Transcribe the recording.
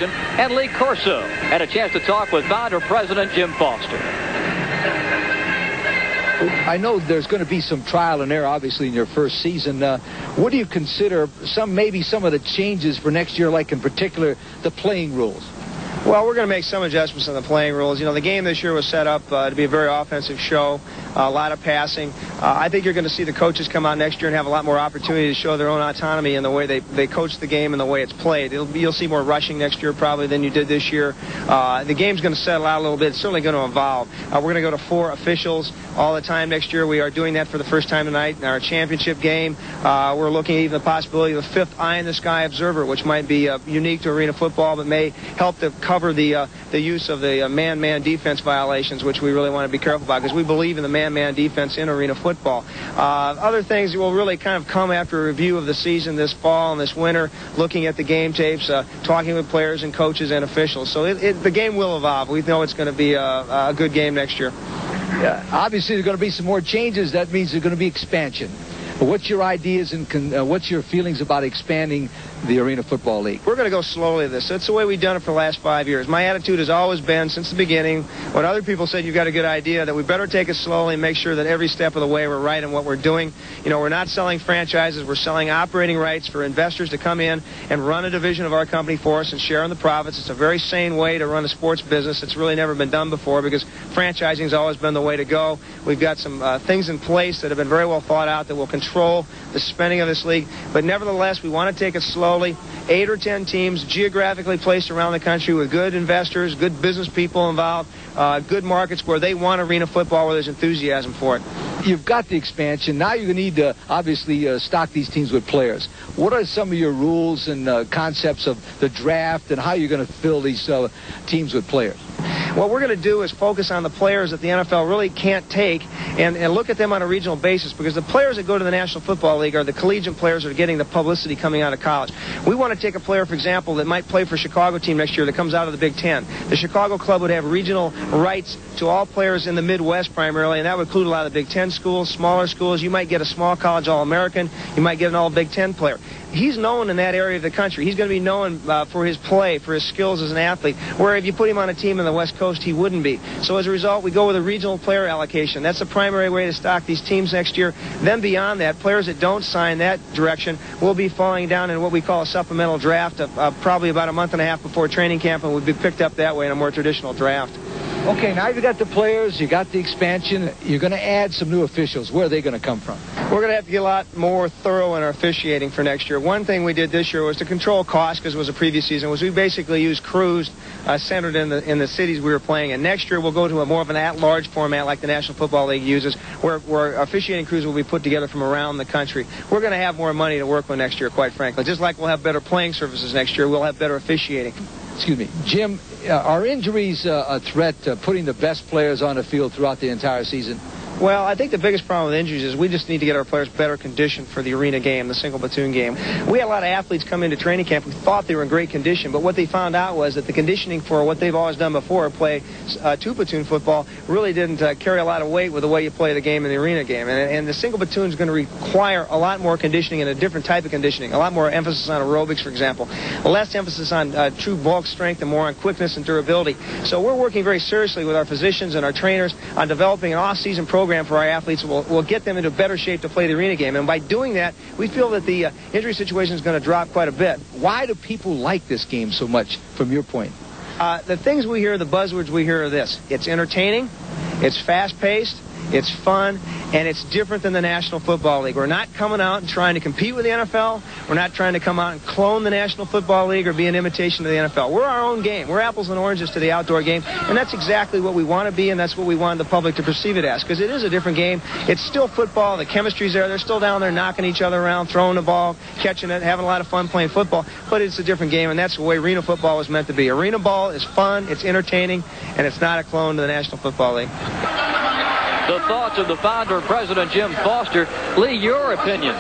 And Lee Corso had a chance to talk with founder president Jim Foster. I know there's going to be some trial and error, obviously, in your first season. What do you consider maybe some of the changes for next year, like in particular the playing rules? Well, we're going to make some adjustments in the playing rules. You know, the game this year was set up to be a very offensive show, a lot of passing. I think you're going to see the coaches come out next year and have a lot more opportunity to show their own autonomy in the way they coach the game and the way it's played. You'll see more rushing next year probably than you did this year. The game's going to settle out a little bit. It's certainly going to evolve. We're going to go to 4 officials all the time next year. We are doing that for the first time tonight in our championship game. We're looking at even the possibility of the 5th eye-in-the-sky observer, which might be unique to arena football, but may help to cover the use of the man-man defense violations, which we really want to be careful about because we believe in the man-man defense in arena football. Other things will really kind of come after a review of the season this fall and this winter, looking at the game tapes, talking with players and coaches and officials. So the game will evolve. We know it's going to be a good game next year. Yeah, obviously, there's going to be some more changes. That means there's going to be expansion. What's your ideas and what's your feelings about expanding the Arena Football League? We're going to go slowly with this. That's the way we've done it for the last 5 years. My attitude has always been, since the beginning, when other people said you've got a good idea, that we better take it slowly and make sure that every step of the way we're right in what we're doing. You know, we're not selling franchises. We're selling operating rights for investors to come in and run a division of our company for us and share in the profits. It's a very sane way to run a sports business. It's really never been done before because franchising has always been the way to go. We've got some things in place that have been very well thought out that will control the spending of this league. But nevertheless, we want to take it slowly. 8 or 10 teams geographically placed around the country with good investors, good business people involved, good markets where they want arena football, where there's enthusiasm for it. You've got the expansion. Now you're going to need to obviously stock these teams with players. What are some of your rules and concepts of the draft and how you're going to fill these teams with players? What we're going to do is focus on the players that the NFL really can't take and look at them on a regional basis, because the players that go to the National Football League are the collegiate players that are getting the publicity coming out of college. We want to take a player, for example, that might play for a Chicago team next year that comes out of the Big Ten. The Chicago club would have regional rights to all players in the Midwest primarily, and that would include a lot of the Big Ten schools, smaller schools. You might get a small college All-American. You might get an All-Big Ten player. He's known in that area of the country. He's going to be known for his play, for his skills as an athlete, where if you put him on a team in the West Coast, he wouldn't be. So as a result, we go with a regional player allocation. That's the primary way to stock these teams next year. Then beyond that, players that don't sign that direction will be falling down in what we call a supplemental draft, probably about a month and a half before training camp, and would be picked up that way in a more traditional draft. Okay, now you got the players, you got the expansion. You're going to add some new officials. Where are they going to come from? We're going to have to get a lot more thorough in our officiating for next year. One thing we did this year was to control costs, because it was a previous season, was we basically used crews centered in the cities we were playing in. Next year we'll go to a more of an at-large format like the National Football League uses, where officiating crews will be put together from around the country. We're going to have more money to work with next year, quite frankly. Just like we'll have better playing services next year, we'll have better officiating. Excuse me. Jim, are injuries a threat to putting the best players on the field throughout the entire season? Well, I think the biggest problem with injuries is we just need to get our players better conditioned for the arena game, the single platoon game. We had a lot of athletes come into training camp who thought they were in great condition, but what they found out was that the conditioning for what they've always done before, play two-platoon football, really didn't carry a lot of weight with the way you play the game in the arena game. And the single platoon is going to require a lot more conditioning and a different type of conditioning, a lot more emphasis on aerobics, for example, less emphasis on true bulk strength and more on quickness and durability. So we're working very seriously with our physicians and our trainers on developing an off-season program for our athletes. We'll get them into better shape to play the arena game. And by doing that, we feel that the injury situation is going to drop quite a bit. Why do people like this game so much, from your point? The things we hear, the buzzwords we hear are this. It's entertaining, it's fast-paced, it's fun, and it's different than the National Football League. We're not coming out and trying to compete with the NFL. We're not trying to come out and clone the National Football League or be an imitation of the NFL. We're our own game. We're apples and oranges to the outdoor game, and that's exactly what we want to be, and that's what we want the public to perceive it as, because it is a different game. It's still football. The chemistry's there. They're still down there knocking each other around, throwing the ball, catching it, having a lot of fun playing football, but it's a different game, and that's the way arena football was meant to be. Arena ball is fun, it's entertaining, and it's not a clone to the National Football League. The thoughts of the founder and president, Jim Foster. Lee, your opinion.